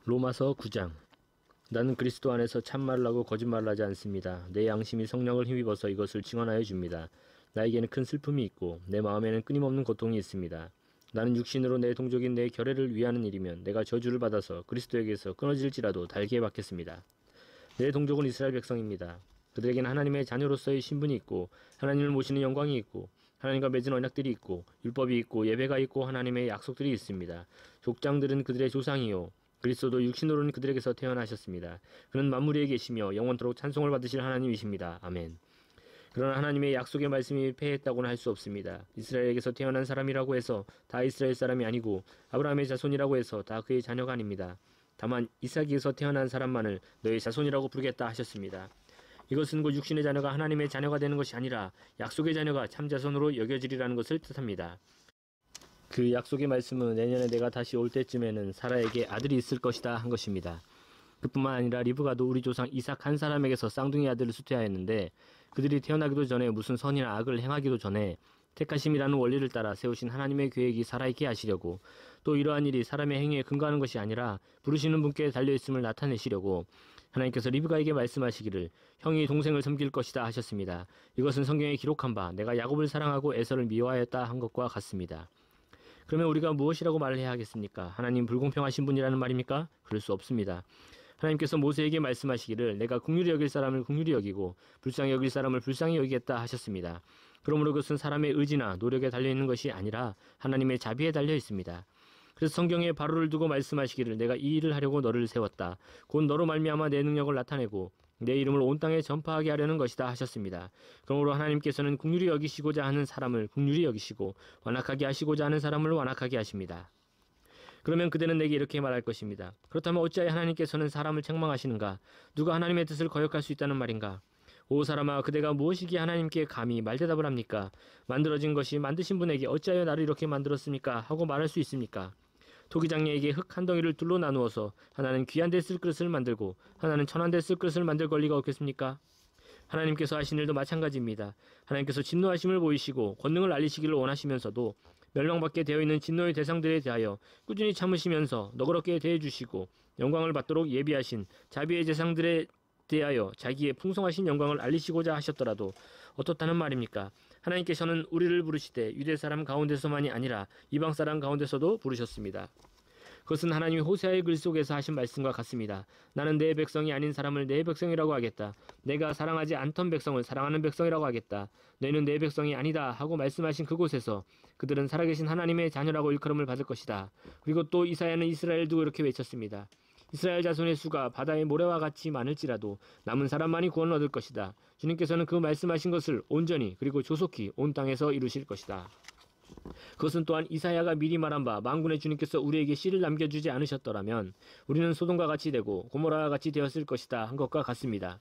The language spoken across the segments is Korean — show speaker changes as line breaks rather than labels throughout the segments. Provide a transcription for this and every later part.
로마서 9장. 나는 그리스도 안에서 참말을 하고 거짓말을 하지 않습니다. 내 양심이 성령을 힘입어서 이것을 증언하여 줍니다. 나에게는 큰 슬픔이 있고 내 마음에는 끊임없는 고통이 있습니다. 나는 육신으로 내 동족인 내 결례를 위하는 일이면 내가 저주를 받아서 그리스도에게서 끊어질지라도 달게 받겠습니다. 내 동족은 이스라엘 백성입니다. 그들에게는 하나님의 자녀로서의 신분이 있고 하나님을 모시는 영광이 있고 하나님과 맺은 언약들이 있고 율법이 있고 예배가 있고 하나님의 약속들이 있습니다. 족장들은 그들의 조상이요 그리스도도 육신으로는 그들에게서 태어나셨습니다. 그는 만물 위에 계시며 영원토록 찬송을 받으실 하나님이십니다. 아멘. 그러나 하나님의 약속의 말씀이 패했다고는 할 수 없습니다. 이스라엘에게서 태어난 사람이라고 해서 다 이스라엘 사람이 아니고 아브라함의 자손이라고 해서 다 그의 자녀가 아닙니다. 다만 이삭에게서 태어난 사람만을 너의 자손이라고 부르겠다 하셨습니다. 이것은 곧 육신의 자녀가 하나님의 자녀가 되는 것이 아니라 약속의 자녀가 참자손으로 여겨지리라는 것을 뜻합니다. 그 약속의 말씀은 내년에 내가 다시 올 때쯤에는 사라에게 아들이 있을 것이다 한 것입니다. 그뿐만 아니라 리브가도 우리 조상 이삭 한 사람에게서 쌍둥이 아들을 수태하였는데 그들이 태어나기도 전에 무슨 선이나 악을 행하기도 전에 택하심이라는 원리를 따라 세우신 하나님의 계획이 살아있게 하시려고 또 이러한 일이 사람의 행위에 근거하는 것이 아니라 부르시는 분께 달려있음을 나타내시려고 하나님께서 리브가에게 말씀하시기를 형이 동생을 섬길 것이다 하셨습니다. 이것은 성경에 기록한 바 내가 야곱을 사랑하고 에서를 미워하였다 한 것과 같습니다. 그러면 우리가 무엇이라고 말을 해야 하겠습니까? 하나님 불공평하신 분이라는 말입니까? 그럴 수 없습니다. 하나님께서 모세에게 말씀하시기를 내가 긍휼히 여길 사람을 긍휼히 여기고 불쌍히 여길 사람을 불쌍히 여기겠다 하셨습니다. 그러므로 그것은 사람의 의지나 노력에 달려있는 것이 아니라 하나님의 자비에 달려 있습니다. 그래서 성경에 바로를 두고 말씀하시기를 내가 이 일을 하려고 너를 세웠다. 곧 너로 말미암아 내 능력을 나타내고 내 이름을 온 땅에 전파하게 하려는 것이다 하셨습니다. 그러므로 하나님께서는 긍휼히 여기시고자 하는 사람을 긍휼히 여기시고 완악하게 하시고자 하는 사람을 완악하게 하십니다. 그러면 그대는 내게 이렇게 말할 것입니다. 그렇다면 어찌하여 하나님께서는 사람을 책망하시는가? 누가 하나님의 뜻을 거역할 수 있다는 말인가? 오 사람아, 그대가 무엇이기에 하나님께 감히 말대답을 합니까? 만들어진 것이 만드신 분에게 어찌하여 나를 이렇게 만들었습니까? 하고 말할 수 있습니까? 토기장녀에게 흙 한 덩이를 둘로 나누어서 하나는 귀한 데 쓸 그릇을 만들고 하나는 천한 데 쓸 그릇을 만들 권리가 없겠습니까? 하나님께서 하신 일도 마찬가지입니다. 하나님께서 진노하심을 보이시고 권능을 알리시기를 원하시면서도 멸망받게 되어 있는 진노의 대상들에 대하여 꾸준히 참으시면서 너그럽게 대해주시고 영광을 받도록 예비하신 자비의 대상들에 대하여 자기의 풍성하신 영광을 알리시고자 하셨더라도 어떻다는 말입니까? 하나님께서는 우리를 부르시되 유대 사람 가운데서만이 아니라 이방 사람 가운데서도 부르셨습니다. 그것은 하나님이 호세아의 글 속에서 하신 말씀과 같습니다. 나는 내 백성이 아닌 사람을 내 백성이라고 하겠다. 내가 사랑하지 않던 백성을 사랑하는 백성이라고 하겠다. 너희는 내 백성이 아니다 하고 말씀하신 그곳에서 그들은 살아계신 하나님의 자녀라고 일컬음을 받을 것이다. 그리고 또 이사야는 이스라엘을 두고 이렇게 외쳤습니다. 이스라엘 자손의 수가 바다의 모래와 같이 많을지라도 남은 사람만이 구원을 얻을 것이다. 주님께서는 그 말씀하신 것을 온전히 그리고 조속히 온 땅에서 이루실 것이다. 그것은 또한 이사야가 미리 말한 바 만군의 주님께서 우리에게 씨를 남겨주지 않으셨더라면 우리는 소돔과 같이 되고 고모라와 같이 되었을 것이다 한 것과 같습니다.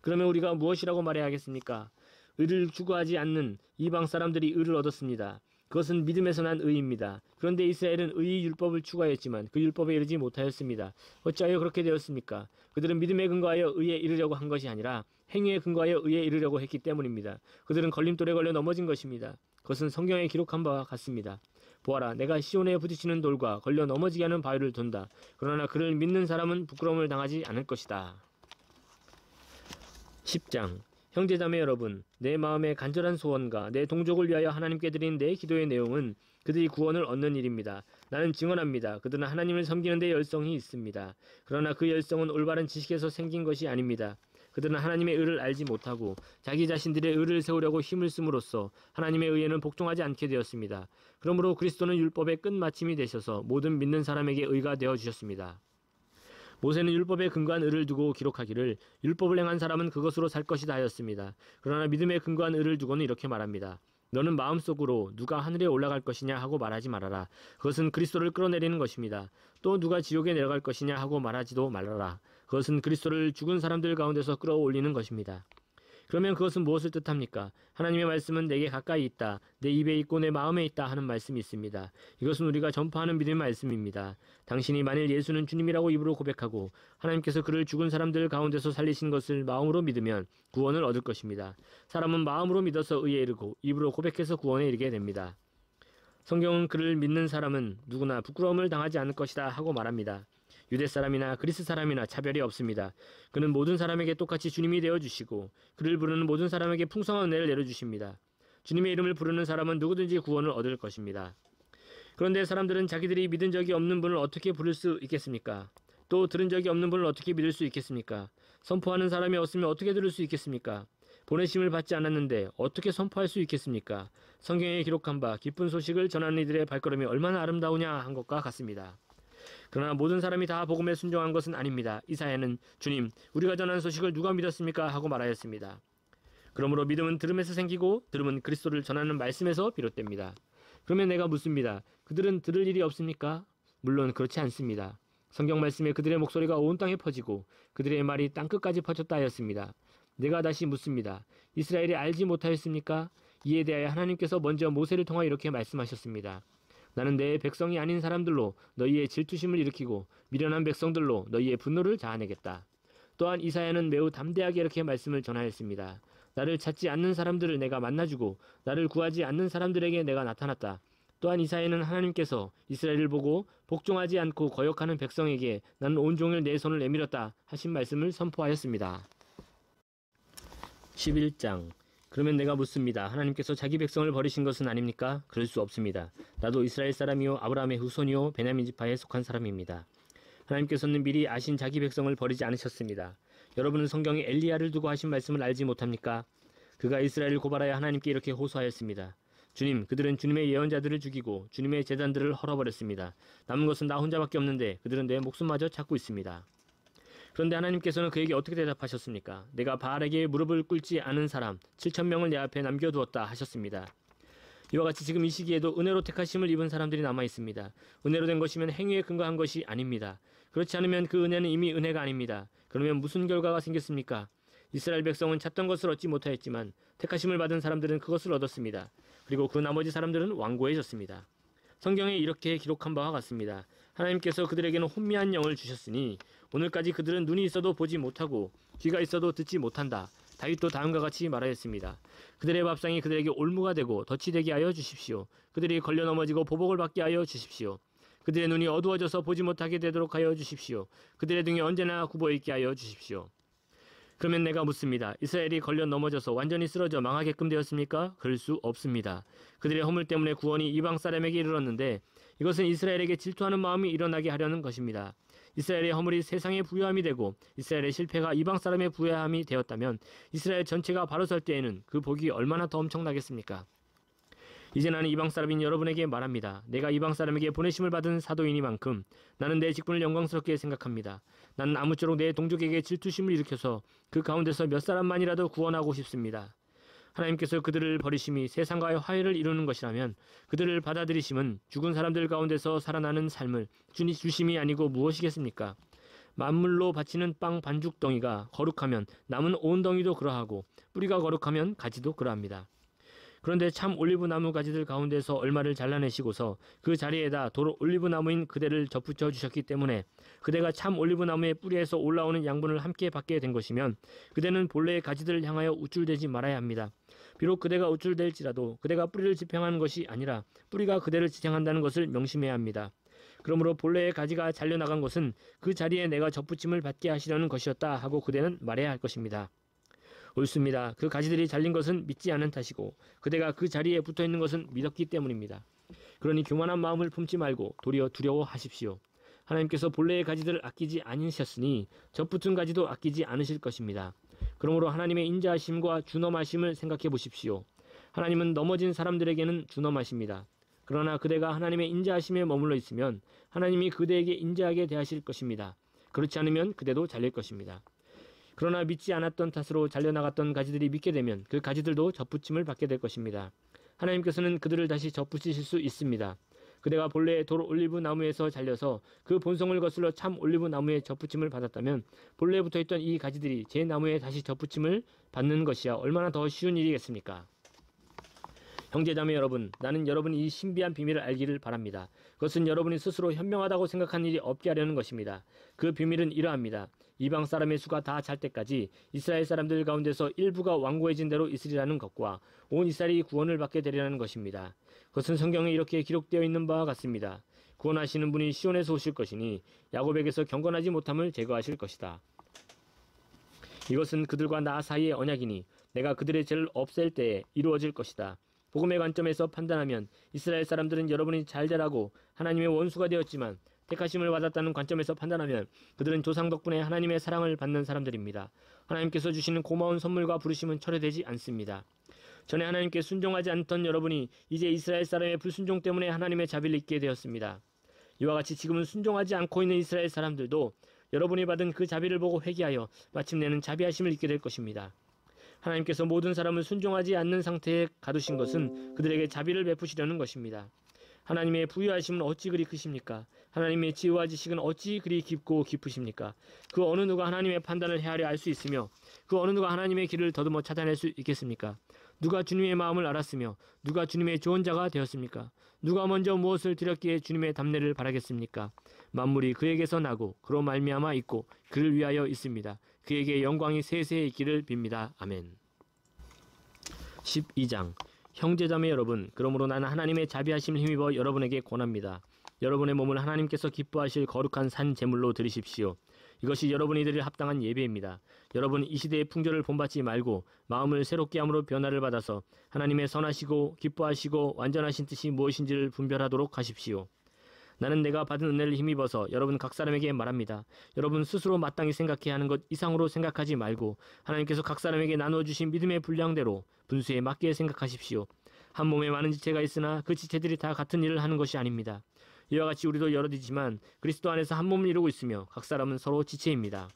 그러면 우리가 무엇이라고 말해야 하겠습니까? 의를 추구하지 않는 이방 사람들이 의를 얻었습니다. 그것은 믿음에서 난 의입니다. 그런데 이스라엘은 의의 율법을 추구하였지만 그 율법에 이르지 못하였습니다. 어찌하여 그렇게 되었습니까? 그들은 믿음에 근거하여 의에 이르려고 한 것이 아니라 행위에 근거하여 의에 이르려고 했기 때문입니다. 그들은 걸림돌에 걸려 넘어진 것입니다. 그것은 성경에 기록한 바와 같습니다. 보아라, 내가 시온에 부딪히는 돌과 걸려 넘어지게 하는 바위를 둔다. 그러나 그를 믿는 사람은 부끄러움을 당하지 않을 것이다. 10장. 형제자매 여러분, 내 마음의 간절한 소원과 내 동족을 위하여 하나님께 드린 내 기도의 내용은 그들이 구원을 얻는 일입니다. 나는 증언합니다. 그들은 하나님을 섬기는 데 열성이 있습니다. 그러나 그 열성은 올바른 지식에서 생긴 것이 아닙니다. 그들은 하나님의 의를 알지 못하고 자기 자신들의 의를 세우려고 힘을 씀으로써 하나님의 의에는 복종하지 않게 되었습니다. 그러므로 그리스도는 율법의 끝마침이 되셔서 모든 믿는 사람에게 의가 되어주셨습니다. 모세는 율법에 근거한 의를 두고 기록하기를 율법을 행한 사람은 그것으로 살 것이다 하였습니다. 그러나 믿음에 근거한 의를 두고는 이렇게 말합니다. 너는 마음속으로 누가 하늘에 올라갈 것이냐 하고 말하지 말아라. 그것은 그리스도를 끌어내리는 것입니다. 또 누가 지옥에 내려갈 것이냐 하고 말하지도 말아라. 그것은 그리스도를 죽은 사람들 가운데서 끌어올리는 것입니다. 그러면 그것은 무엇을 뜻합니까? 하나님의 말씀은 내게 가까이 있다. 내 입에 있고 내 마음에 있다 하는 말씀이 있습니다. 이것은 우리가 전파하는 믿음의 말씀입니다. 당신이 만일 예수는 주님이라고 입으로 고백하고 하나님께서 그를 죽은 사람들 가운데서 살리신 것을 마음으로 믿으면 구원을 얻을 것입니다. 사람은 마음으로 믿어서 의에 이르고 입으로 고백해서 구원에 이르게 됩니다. 성경은 그를 믿는 사람은 누구나 부끄러움을 당하지 않을 것이다 하고 말합니다. 유대 사람이나 그리스 사람이나 차별이 없습니다. 그는 모든 사람에게 똑같이 주님이 되어주시고 그를 부르는 모든 사람에게 풍성한 은혜를 내려주십니다. 주님의 이름을 부르는 사람은 누구든지 구원을 얻을 것입니다. 그런데 사람들은 자기들이 믿은 적이 없는 분을 어떻게 부를 수 있겠습니까? 또 들은 적이 없는 분을 어떻게 믿을 수 있겠습니까? 선포하는 사람이 없으면 어떻게 들을 수 있겠습니까? 보내심을 받지 않았는데 어떻게 선포할 수 있겠습니까? 성경에 기록한 바 기쁜 소식을 전하는 이들의 발걸음이 얼마나 아름다우냐 한 것과 같습니다. 그러나 모든 사람이 다 복음에 순종한 것은 아닙니다. 이사야는 주님, 우리가 전한 소식을 누가 믿었습니까? 하고 말하였습니다. 그러므로 믿음은 들음에서 생기고 들음은 그리스도를 전하는 말씀에서 비롯됩니다. 그러면 내가 묻습니다. 그들은 들을 일이 없습니까? 물론 그렇지 않습니다. 성경 말씀에 그들의 목소리가 온 땅에 퍼지고 그들의 말이 땅끝까지 퍼졌다 하였습니다. 내가 다시 묻습니다. 이스라엘이 알지 못하였습니까? 이에 대하여 하나님께서 먼저 모세를 통하여 이렇게 말씀하셨습니다. 나는 내 백성이 아닌 사람들로 너희의 질투심을 일으키고 미련한 백성들로 너희의 분노를 자아내겠다. 또한 이사야는 매우 담대하게 이렇게 말씀을 전하였습니다. 나를 찾지 않는 사람들을 내가 만나주고 나를 구하지 않는 사람들에게 내가 나타났다. 또한 이사야는 하나님께서 이스라엘을 보고 복종하지 않고 거역하는 백성에게 나는 온종일 내 손을 내밀었다 하신 말씀을 선포하였습니다. 11장. 그러면 내가 묻습니다. 하나님께서 자기 백성을 버리신 것은 아닙니까? 그럴 수 없습니다. 나도 이스라엘 사람이요 아브라함의 후손이요 베냐민 지파에 속한 사람입니다. 하나님께서는 미리 아신 자기 백성을 버리지 않으셨습니다. 여러분은 성경에 엘리야를 두고 하신 말씀을 알지 못합니까? 그가 이스라엘을 고발하여 하나님께 이렇게 호소하였습니다. 주님, 그들은 주님의 예언자들을 죽이고 주님의 제단들을 헐어버렸습니다. 남은 것은 나 혼자밖에 없는데 그들은 내 목숨마저 찾고 있습니다. 그런데 하나님께서는 그에게 어떻게 대답하셨습니까? 내가 바알에게 무릎을 꿇지 않은 사람 7,000명을 내 앞에 남겨두었다 하셨습니다. 이와 같이 지금 이 시기에도 은혜로 택하심을 입은 사람들이 남아있습니다. 은혜로 된 것이면 행위에 근거한 것이 아닙니다. 그렇지 않으면 그 은혜는 이미 은혜가 아닙니다. 그러면 무슨 결과가 생겼습니까? 이스라엘 백성은 찾던 것을 얻지 못하였지만 택하심을 받은 사람들은 그것을 얻었습니다. 그리고 그 나머지 사람들은 완고해졌습니다. 성경에 이렇게 기록한 바와 같습니다. 하나님께서 그들에게는 혼미한 영을 주셨으니 오늘까지 그들은 눈이 있어도 보지 못하고 귀가 있어도 듣지 못한다. 다윗도 다음과 같이 말하였습니다. 그들의 밥상이 그들에게 올무가 되고 덫이 되게 하여 주십시오. 그들이 걸려 넘어지고 보복을 받게 하여 주십시오. 그들의 눈이 어두워져서 보지 못하게 되도록 하여 주십시오. 그들의 등이 언제나 굽어있게 하여 주십시오. 그러면 내가 묻습니다. 이스라엘이 걸려 넘어져서 완전히 쓰러져 망하게끔 되었습니까? 그럴 수 없습니다. 그들의 허물 때문에 구원이 이방 사람에게 이르렀는데 이것은 이스라엘에게 질투하는 마음이 일어나게 하려는 것입니다. 이스라엘의 허물이 세상의 부요함이 되고 이스라엘의 실패가 이방 사람의 부요함이 되었다면 이스라엘 전체가 바로 설 때에는 그 복이 얼마나 더 엄청나겠습니까? 이제 나는 이방 사람인 여러분에게 말합니다. 내가 이방 사람에게 보내심을 받은 사도이니만큼 나는 내 직분을 영광스럽게 생각합니다. 나는 아무쪼록 내 동족에게 질투심을 일으켜서 그 가운데서 몇 사람만이라도 구원하고 싶습니다. 하나님께서 그들을 버리심이 세상과의 화해를 이루는 것이라면 그들을 받아들이심은 죽은 사람들 가운데서 살아나는 삶을 주심이 아니고 무엇이겠습니까? 만물로 바치는 빵 반죽 덩이가 거룩하면 남은 온 덩이도 그러하고 뿌리가 거룩하면 가지도 그러합니다. 그런데 참 올리브 나무 가지들 가운데서 얼마를 잘라내시고서 그 자리에다 도로 올리브 나무인 그대를 접붙여 주셨기 때문에 그대가 참 올리브 나무의 뿌리에서 올라오는 양분을 함께 받게 된 것이면 그대는 본래의 가지들을 향하여 우쭐대지 말아야 합니다. 비록 그대가 우쭐댈지라도 그대가 뿌리를 지탱하는 것이 아니라 뿌리가 그대를 지탱한다는 것을 명심해야 합니다. 그러므로 본래의 가지가 잘려나간 것은 그 자리에 내가 접붙임을 받게 하시려는 것이었다 하고 그대는 말해야 할 것입니다. 옳습니다. 그 가지들이 잘린 것은 믿지 않은 탓이고 그대가 그 자리에 붙어있는 것은 믿었기 때문입니다. 그러니 교만한 마음을 품지 말고 도리어 두려워하십시오. 하나님께서 본래의 가지들을 아끼지 않으셨으니 접붙은 가지도 아끼지 않으실 것입니다. 그러므로 하나님의 인자하심과 준엄하심을 생각해 보십시오. 하나님은 넘어진 사람들에게는 준엄하십니다. 그러나 그대가 하나님의 인자하심에 머물러 있으면 하나님이 그대에게 인자하게 대하실 것입니다. 그렇지 않으면 그대도 잘릴 것입니다. 그러나 믿지 않았던 탓으로 잘려나갔던 가지들이 믿게 되면 그 가지들도 접붙임을 받게 될 것입니다. 하나님께서는 그들을 다시 접붙이실 수 있습니다. 그대가 본래 돌 올리브 나무에서 잘려서 그 본성을 거슬러 참 올리브 나무에 접붙임을 받았다면 본래 붙어있던 이 가지들이 제 나무에 다시 접붙임을 받는 것이야 얼마나 더 쉬운 일이겠습니까? 형제자매 여러분, 나는 여러분이 이 신비한 비밀을 알기를 바랍니다. 그것은 여러분이 스스로 현명하다고 생각하는 일이 없게 하려는 것입니다. 그 비밀은 이러합니다. 이방 사람의 수가 다 찰 때까지 이스라엘 사람들 가운데서 일부가 완고해진 대로 있으리라는 것과 온 이스라엘이 구원을 받게 되리라는 것입니다. 그것은 성경에 이렇게 기록되어 있는 바와 같습니다. 구원하시는 분이 시온에서 오실 것이니 야곱에게서 경건하지 못함을 제거하실 것이다. 이것은 그들과 나 사이의 언약이니 내가 그들의 죄를 없앨 때에 이루어질 것이다. 복음의 관점에서 판단하면 이스라엘 사람들은 여러분이 잘 자라고 하나님의 원수가 되었지만 택하심을 받았다는 관점에서 판단하면 그들은 조상 덕분에 하나님의 사랑을 받는 사람들입니다. 하나님께서 주시는 고마운 선물과 부르심은 철회되지 않습니다. 전에 하나님께 순종하지 않던 여러분이 이제 이스라엘 사람의 불순종 때문에 하나님의 자비를 잊게 되었습니다. 이와 같이 지금은 순종하지 않고 있는 이스라엘 사람들도 여러분이 받은 그 자비를 보고 회개하여 마침내는 자비하심을 잊게 될 것입니다. 하나님께서 모든 사람을 순종하지 않는 상태에 가두신 것은 그들에게 자비를 베푸시려는 것입니다. 하나님의 부유하심은 어찌 그리 크십니까? 하나님의 지혜와 지식은 어찌 그리 깊고 깊으십니까? 그 어느 누가 하나님의 판단을 헤아려 알 수 있으며 그 어느 누가 하나님의 길을 더듬어 찾아낼 수 있겠습니까? 누가 주님의 마음을 알았으며 누가 주님의 좋은 자가 되었습니까? 누가 먼저 무엇을 드렸기에 주님의 답례를 바라겠습니까? 만물이 그에게서 나고 그로 말미암아 있고 그를 위하여 있습니다. 그에게 영광이 세세히 있기를 빕니다. 아멘. 12장 형제자매 여러분, 그러므로 나는 하나님의 자비하심을 힘입어 여러분에게 권합니다. 여러분의 몸을 하나님께서 기뻐하실 거룩한 산 제물로 드리십시오. 이것이 여러분이 드릴 합당한 예배입니다. 여러분 이 시대의 풍조를 본받지 말고 마음을 새롭게 함으로 변화를 받아서 하나님의 선하시고 기뻐하시고 완전하신 뜻이 무엇인지를 분별하도록 하십시오. 나는 내가 받은 은혜를 힘입어서 여러분 각 사람에게 말합니다. 여러분 스스로 마땅히 생각해야 하는 것 이상으로 생각하지 말고 하나님께서 각 사람에게 나누어 주신 믿음의 분량대로 분수에 맞게 생각하십시오. 한 몸에 많은 지체가 있으나 그 지체들이 다 같은 일을 하는 것이 아닙니다. 이와 같이 우리도 여럿이지만 그리스도 안에서 한 몸을 이루고 있으며 각 사람은 서로 지체입니다.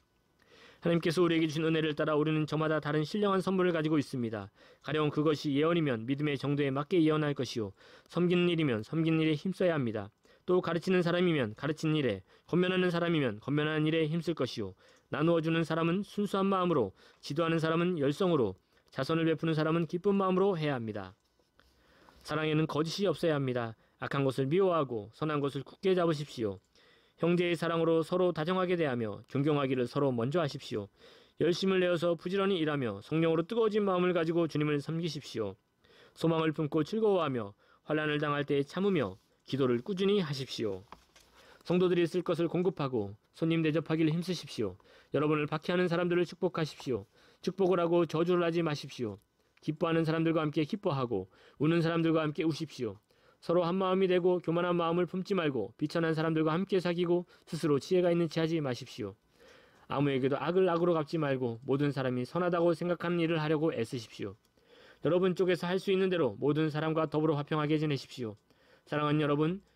하나님께서 우리에게 주신 은혜를 따라 우리는 저마다 다른 신령한 선물을 가지고 있습니다. 가령 그것이 예언이면 믿음의 정도에 맞게 예언할 것이요, 섬기는 일이면 섬기는 일에 힘써야 합니다. 또 가르치는 사람이면 가르치는 일에, 권면하는 사람이면 권면하는 일에 힘쓸 것이요, 나누어주는 사람은 순수한 마음으로, 지도하는 사람은 열성으로, 자선을 베푸는 사람은 기쁜 마음으로 해야 합니다. 사랑에는 거짓이 없어야 합니다. 악한 것을 미워하고 선한 것을 굳게 잡으십시오. 형제의 사랑으로 서로 다정하게 대하며 존경하기를 서로 먼저 하십시오. 열심을 내어서 부지런히 일하며 성령으로 뜨거워진 마음을 가지고 주님을 섬기십시오. 소망을 품고 즐거워하며 환난을 당할 때 참으며 기도를 꾸준히 하십시오. 성도들이 쓸 것을 공급하고 손님 대접하기를 힘쓰십시오. 여러분을 박해하는 사람들을 축복하십시오. 축복을 하고 저주를 하지 마십시오. 기뻐하는 사람들과 함께 기뻐하고 우는 사람들과 함께 우십시오. 서로 한 마음이 되고 교만한 마음을 품지 말고 비천한 사람들과 함께 사귀고 스스로 지혜가 있는 체 하지 마십시오. 아무에게도 악을 악으로 갚지 말고 모든 사람이 선하다고 생각하는 일을 하려고 애쓰십시오. 여러분 쪽에서 할 수 있는 대로 모든 사람과 더불어 화평하게 지내십시오. 사랑하는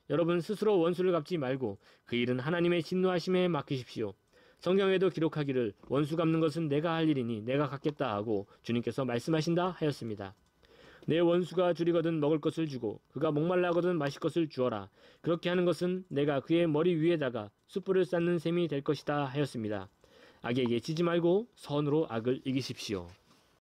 여러분 스스로 원수를 갚지 말고 그 일은 하나님의 진노하심에 맡기십시오. 성경에도 기록하기를 원수 갚는 것은 내가 할 일이니 내가 갚겠다 하고 주님께서 말씀하신다 하였습니다. 내 원수가 줄이거든 먹을 것을 주고 그가 목말라거든 마실 것을 주어라. 그렇게 하는 것은 내가 그의 머리 위에다가 숯불을 쌓는 셈이 될 것이다 하였습니다. 악에게 지지 말고 선으로 악을 이기십시오.